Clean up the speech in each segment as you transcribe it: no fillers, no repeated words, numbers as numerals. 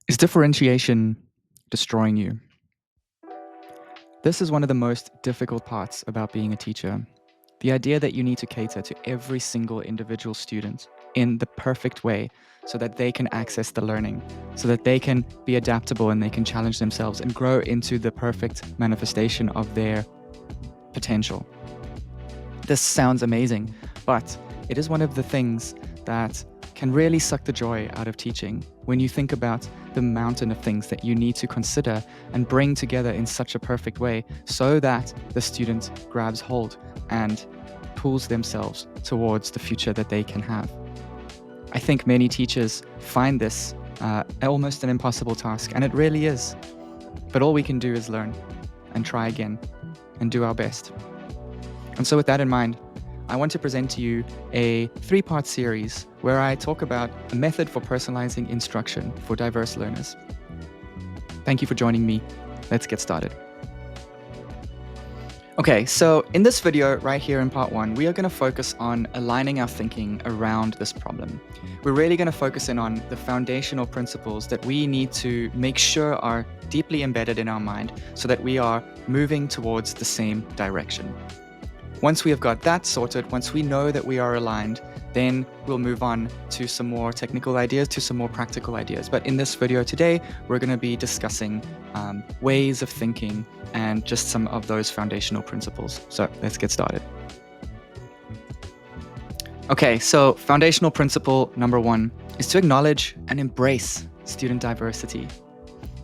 Is differentiation destroying you? This is one of the most difficult parts about being a teacher. The idea that you need to cater to every single individual student in the perfect way so that they can access the learning, so that they can be adaptable and they can challenge themselves and grow into the perfect manifestation of their potential. This sounds amazing, but it is one of the things that can really suck the joy out of teaching when you think about the mountain of things that you need to consider and bring together in such a perfect way so that the student grabs hold and pulls themselves towards the future that they can have. I think many teachers find this almost an impossible task, and it really is. But all we can do is learn and try again and do our best. And so with that in mind, I want to present to you a 3-part series where I talk about a method for personalizing instruction for diverse learners. Thank you for joining me. Let's get started. Okay, so in this video right here in part 1, we are going to focus on aligning our thinking around this problem. We're really going to focus in on the foundational principles that we need to make sure are deeply embedded in our mind so that we are moving towards the same direction. Once we have got that sorted, once we know that we are aligned, then we'll move on to some more technical ideas, to some more practical ideas. But in this video today, we're going to be discussing ways of thinking and just some of those foundational principles. So let's get started. Okay, so foundational principle number 1 is to acknowledge and embrace student diversity.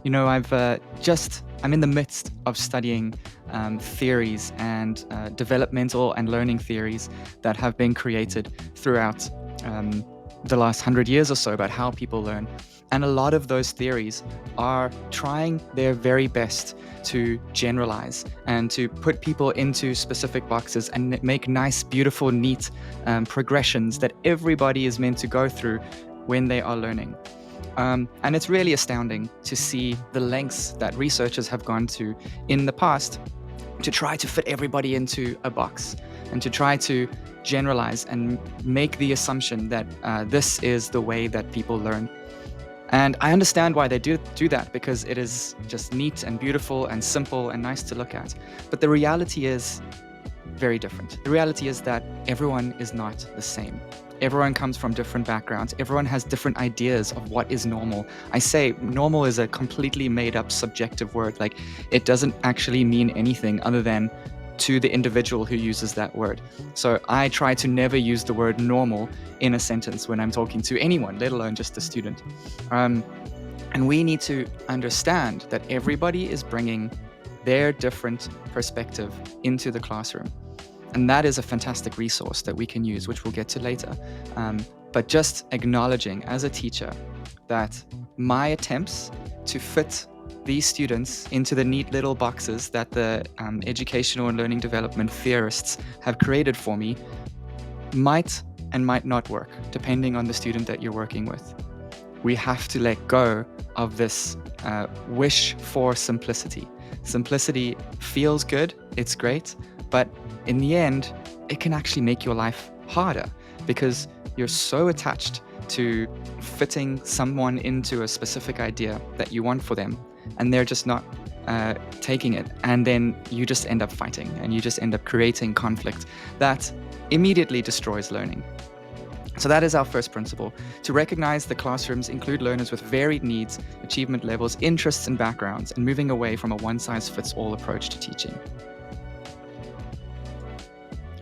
You know, I'm in the midst of studying theories and developmental and learning theories that have been created throughout the last 100 years or so about how people learn. And a lot of those theories are trying their very best to generalize and to put people into specific boxes and make nice, beautiful, neat progressions that everybody is meant to go through when they are learning. And it's really astounding to see the lengths that researchers have gone to in the past to try to fit everybody into a box and to try to generalize and make the assumption that this is the way that people learn. And I understand why they do that, because it is just neat and beautiful and simple and nice to look at. But the reality is very different. The reality is that everyone is not the same. Everyone comes from different backgrounds. Everyone has different ideas of what is normal. I say normal is a completely made up subjective word. Like, it doesn't actually mean anything other than to the individual who uses that word. So I try to never use the word normal in a sentence when I'm talking to anyone, let alone just a student. And we need to understand that everybody is bringing their different perspective into the classroom. And that is a fantastic resource that we can use, which we'll get to later. But just acknowledging as a teacher that my attempts to fit these students into the neat little boxes that the educational and learning development theorists have created for me might and might not work, depending on the student that you're working with. We have to let go of this wish for simplicity. Simplicity feels good, it's great, but in the end, it can actually make your life harder because you're so attached to fitting someone into a specific idea that you want for them, and they're just not taking it. And then you just end up fighting and you just end up creating conflict that immediately destroys learning. So that is our first principle, to recognize the classrooms include learners with varied needs, achievement levels, interests, and backgrounds, and moving away from a one-size-fits-all approach to teaching.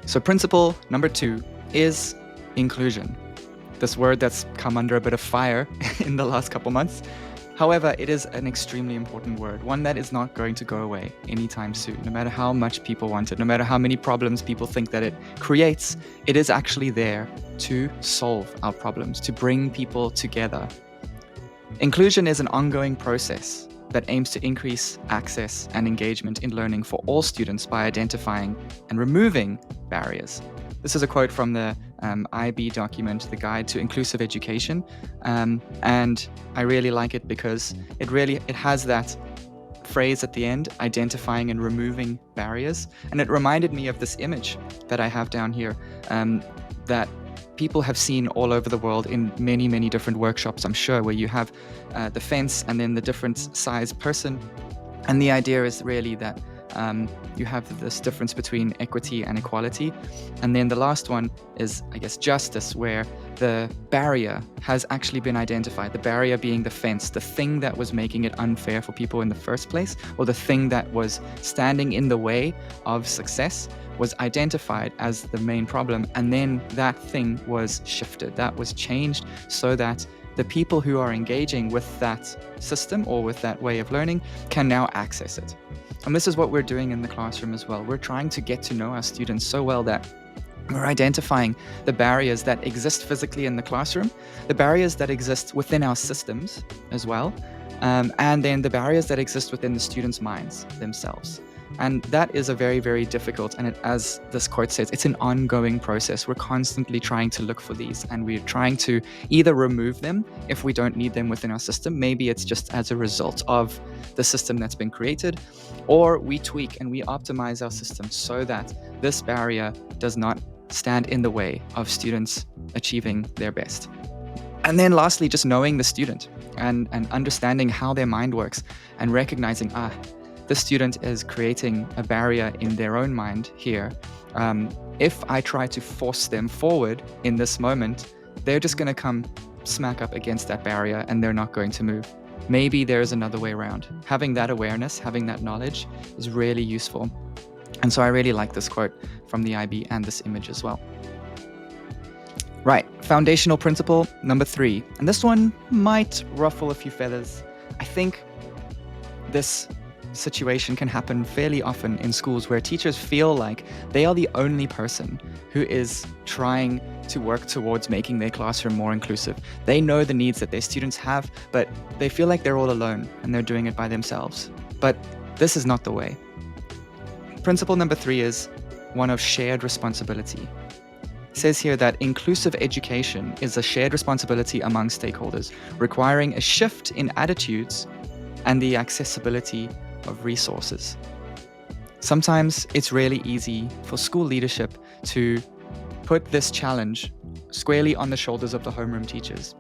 So principle number 2 is inclusion. This word that's come under a bit of fire in the last couple months. However, it is an extremely important word, one that is not going to go away anytime soon, no matter how much people want it, no matter how many problems people think that it creates. It is actually there to solve our problems, to bring people together. Inclusion is an ongoing process that aims to increase access and engagement in learning for all students by identifying and removing barriers. This is a quote from the IB document, the Guide to Inclusive Education, and I really like it because it has that phrase at the end, identifying and removing barriers, and it reminded me of this image that I have down here, that people have seen all over the world in many, many different workshops, I'm sure, where you have the fence and then the different size person. And the idea is really that you have this difference between equity and equality. And then the last one is, I guess, justice, where the barrier has actually been identified. The barrier being the fence, the thing that was making it unfair for people in the first place, or the thing that was standing in the way of success, was identified as the main problem. And then that thing was shifted, that was changed, so that the people who are engaging with that system or with that way of learning can now access it. And this is what we're doing in the classroom as well. We're trying to get to know our students so well that we're identifying the barriers that exist physically in the classroom, the barriers that exist within our systems as well, and then the barriers that exist within the students' minds themselves. And that is a very, very difficult, and as this quote says, it's an ongoing process. We're constantly trying to look for these, and we're trying to either remove them if we don't need them within our system. Maybe it's just as a result of the system that's been created, or we tweak and we optimize our system so that this barrier does not stand in the way of students achieving their best. And then lastly, just knowing the student and understanding how their mind works and recognizing, the student is creating a barrier in their own mind here. If I try to force them forward in this moment, they're just going to come smack up against that barrier and they're not going to move. Maybe there's another way around. Having that awareness, having that knowledge is really useful. And so I really like this quote from the IB and this image as well. Right, foundational principle number 3. And this one might ruffle a few feathers. I think this situation can happen fairly often in schools where teachers feel like they are the only person who is trying to work towards making their classroom more inclusive. They know the needs that their students have, but they feel like they're all alone and they're doing it by themselves. But this is not the way. Principle number 3 is one of shared responsibility. It says here that inclusive education is a shared responsibility among stakeholders, requiring a shift in attitudes and the accessibility of resources. Sometimes it's really easy for school leadership to put this challenge squarely on the shoulders of the homeroom teachers.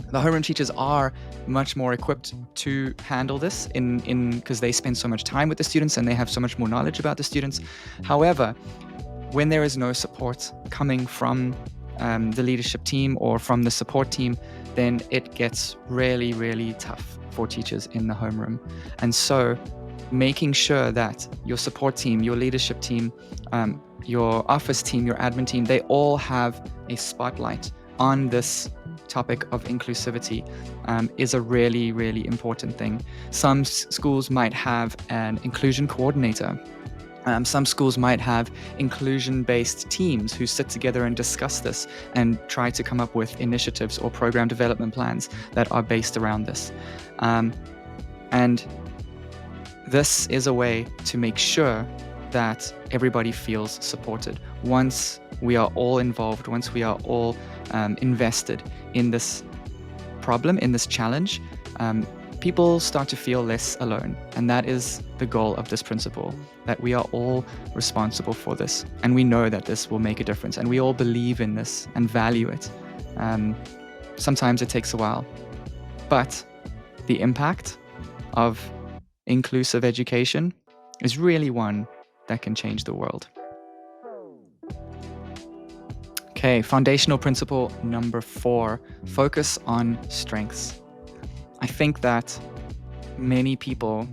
The homeroom teachers are much more equipped to handle this because they spend so much time with the students and they have so much more knowledge about the students. However, when there is no support coming from the leadership team or from the support team, then it gets really, really tough for teachers in the homeroom. And so making sure that your support team, your leadership team, your office team, your admin team, they all have a spotlight on this topic of inclusivity is a really, really important thing. Some schools might have an inclusion coordinator. Some schools might have inclusion-based teams who sit together and discuss this and try to come up with initiatives or program development plans that are based around this. And this is a way to make sure that everybody feels supported. Once we are all involved, once we are all invested in this problem, in this challenge, people start to feel less alone. And that is the goal of this principle, that we are all responsible for this. And we know that this will make a difference. And we all believe in this and value it. Sometimes it takes a while. But the impact of inclusive education is really one that can change the world. Okay, foundational principle number 4, focus on strengths. I think that many people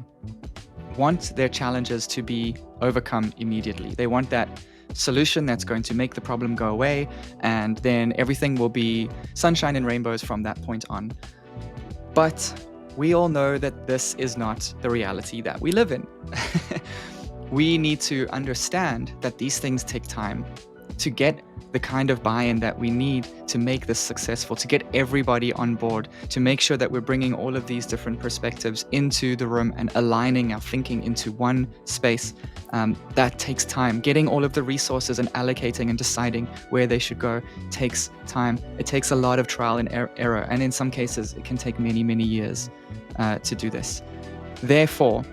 want their challenges to be overcome immediately. They want that solution that's going to make the problem go away, and then everything will be sunshine and rainbows from that point on. But we all know that this is not the reality that we live in. We need to understand that these things take time to get the kind of buy-in that we need to make this successful, to get everybody on board, to make sure that we're bringing all of these different perspectives into the room and aligning our thinking into one space. That takes time. Getting all of the resources and allocating and deciding where they should go takes time. It takes a lot of trial and error, and in some cases, it can take many, many years to do this. Therefore,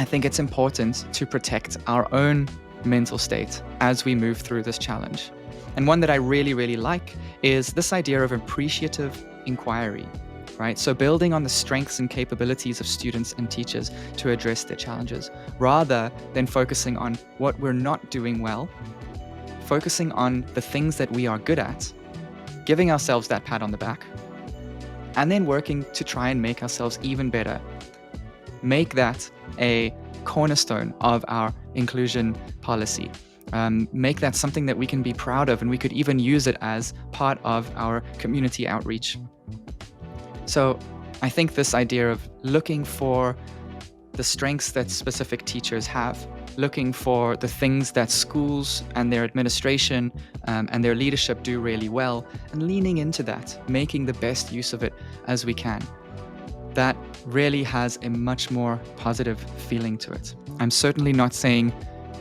I think it's important to protect our own mental state as we move through this challenge. And one that I really, really like is this idea of appreciative inquiry, right? So building on the strengths and capabilities of students and teachers to address their challenges, rather than focusing on what we're not doing well, focusing on the things that we are good at, giving ourselves that pat on the back, and then working to try and make ourselves even better. Make that a cornerstone of our inclusion policy. Make that something that we can be proud of, and we could even use it as part of our community outreach. So I think this idea of looking for the strengths that specific teachers have, looking for the things that schools and their administration and their leadership do really well, and leaning into that, making the best use of it as we can. That really has a much more positive feeling to it. I'm certainly not saying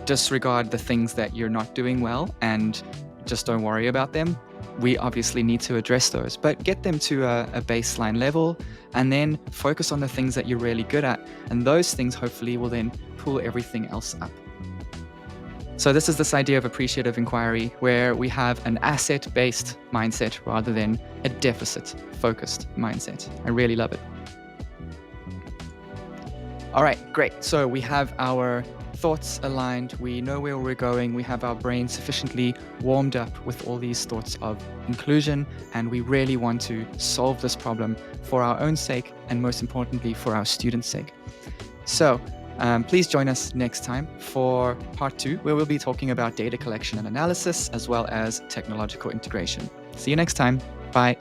disregard the things that you're not doing well and just don't worry about them. We obviously need to address those, but get them to a baseline level and then focus on the things that you're really good at. And those things hopefully will then pull everything else up. So this is this idea of appreciative inquiry where we have an asset-based mindset rather than a deficit-focused mindset. I really love it. All right, great. So we have our thoughts aligned, we know where we're going, we have our brain sufficiently warmed up with all these thoughts of inclusion, and we really want to solve this problem for our own sake and most importantly for our students' sake. So please join us next time for part 2, where we'll be talking about data collection and analysis as well as technological integration. See you next time. Bye.